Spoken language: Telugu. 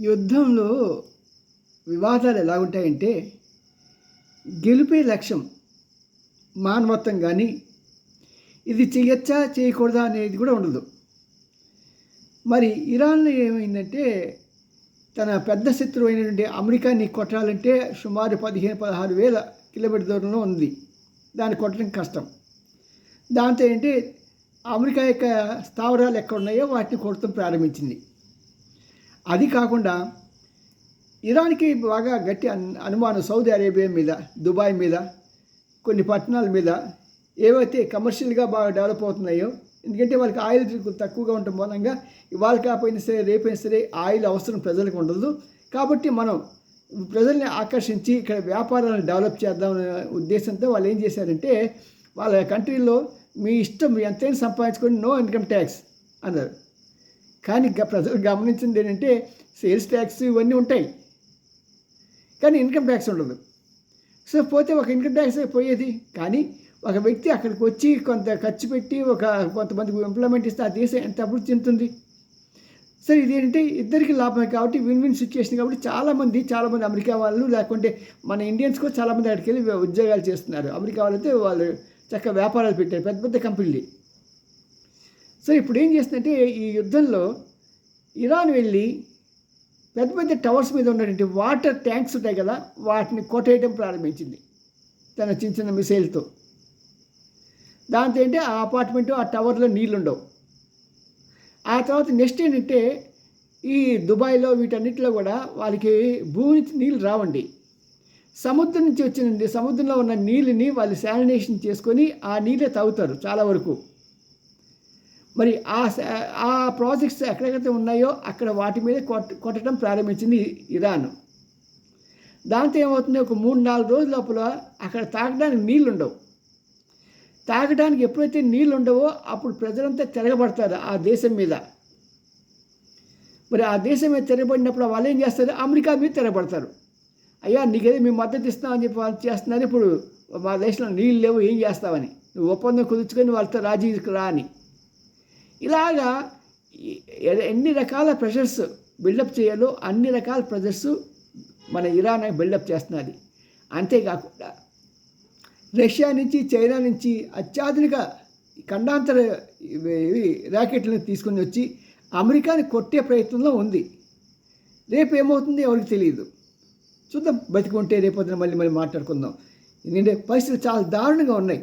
యుద్ధంలో వివాదాలు ఎలా ఉంటాయంటే, గెలిపే లక్ష్యం మానవత్వం కానీ, ఇది చేయొచ్చా చేయకూడదా అనేది కూడా ఉండదు. మరి ఇరాన్లో ఏమైందంటే, తన పెద్ద శత్రువు అయినటువంటి అమెరికాని కొట్టాలంటే సుమారు 15,000-16,000 కిలోమీటర్ దూరంలో ఉంది. దాన్ని కొట్టడం కష్టం. దాంతో ఏంటి, అమెరికా యొక్క స్థావరాలు ఎక్కడ ఉన్నాయో వాటిని కొడతాం ప్రారంభించింది. అది కాకుండా ఇరాన్కి బాగా గట్టి అనుమానం సౌదీ అరేబియా మీద, దుబాయ్ మీద, కొన్ని పట్టణాల మీద ఏవైతే కమర్షియల్గా బాగా డెవలప్ అవుతున్నాయో, ఎందుకంటే వాళ్ళకి ఆయిల్ తక్కువగా ఉండటం మూలంగా ఇవాళ కాకపోయినా సరే రేపైనా సరే ఆయిల్ అవసరం ప్రజలకు ఉండదు. కాబట్టి మనం ప్రజల్ని ఆకర్షించి ఇక్కడ వ్యాపారాలను డెవలప్ చేద్దామనే ఉద్దేశంతో వాళ్ళు ఏం చేశారంటే, వాళ్ళ కంట్రీలో మీ ఇష్టం ఎంతైనా సంపాదించుకొని నో ఇన్కమ్ ట్యాక్స్ అన్నారు. కానీ ప్రజలు గమనించింది ఏంటంటే, సేల్స్ ట్యాక్స్ ఇవన్నీ ఉంటాయి, కానీ ఇన్కమ్ ట్యాక్స్ ఉండదు. సో పోతే ఒక ఇన్కమ్ ట్యాక్స్ పోయేది. కానీ ఒక వ్యక్తి అక్కడికి వచ్చి కొంత ఖర్చు పెట్టి కొంతమందికి ఎంప్లాయ్మెంట్ ఇస్తే ఆ దేశం ఎంత అభివృద్ధి చెందుతుంది. సరే ఇదేంటంటే ఇద్దరికి లాభమే కాబట్టి విన్ విన్ సిచ్యువేషన్. కాబట్టి చాలామంది అమెరికా వాళ్ళు, లేకుంటే మన ఇండియన్స్ కూడా చాలామంది అక్కడికి వెళ్ళి ఉద్యోగాలు చేస్తున్నారు. అమెరికా వాళ్ళైతే వాళ్ళు చక్కగా వ్యాపారాలు పెట్టారు, పెద్ద పెద్ద కంపెనీలు. సో ఇప్పుడు ఏం చేస్తుందంటే, ఈ యుద్ధంలో ఇరాన్ వెళ్ళి పెద్ద పెద్ద టవర్స్ మీద ఉన్నటువంటి వాటర్ ట్యాంక్స్ ఉంటాయి కదా, వాటిని కొట్టేయడం ప్రారంభించింది తన చిన్న చిన్న మిసైల్తో. దాంతో ఏంటి, ఆ అపార్ట్మెంటు ఆ టవర్లో నీళ్ళు ఉండవు. ఆ తర్వాత నెక్స్ట్ ఏంటంటే, ఈ దుబాయ్లో వీటన్నిటిలో కూడా వాళ్ళకి భూమి నుంచి నీళ్ళు రావండి, సముద్రం నుంచి వచ్చినండి. సముద్రంలో ఉన్న నీళ్ళని వాళ్ళు శానిటేషన్ చేసుకొని ఆ నీళ్ళే తాగుతారు చాలా వరకు. మరి ఆ ప్రాజెక్ట్స్ ఎక్కడెక్కడైతే ఉన్నాయో అక్కడ వాటి మీద కొట్టడం ప్రారంభించింది ఇరాన్. దాంతో ఏమవుతుంది, ఒక 3-4 రోజుల లోపల అక్కడ తాగడానికి నీళ్ళు ఉండవు. తాగడానికి ఎప్పుడైతే నీళ్ళు ఉండవో అప్పుడు ప్రజలంతా తిరగబడతారు ఆ దేశం మీద. మరి ఆ దేశం మీద తిరగబడినప్పుడు వాళ్ళు ఏం చేస్తారు, అమెరికా మీద తిరగబడతారు. అయ్యా నీకేదో మేము మద్దతు ఇస్తామని చెప్పి వాళ్ళు చేస్తున్నారు, ఇప్పుడు మా దేశంలో నీళ్ళు లేవు, ఏం చేస్తామని, నువ్వు ఒప్పందం కుదుర్చుకొని వాళ్ళతో రాజీకి రా అని. ఇలాగా ఎన్ని రకాల ప్రెషర్స్ బిల్డప్ చేయాలో అన్ని రకాల ప్రెషర్స్ మన ఇరాన్ బిల్డప్ చేస్తున్నది. అంతేకాకుండా రష్యా నుంచి, చైనా నుంచి అత్యాధునిక ఖండాంతర ర్యాకెట్లను తీసుకొని వచ్చి అమెరికాని కొట్టే ప్రయత్నంలో ఉంది. రేపు ఏమవుతుంది ఎవరికి తెలియదు. చూద్దాం, బతికుంటే రేపొద్దున మళ్ళీ మాట్లాడుకుందాం. ఎందుకంటే పరిస్థితులు చాలా దారుణంగా ఉన్నాయి.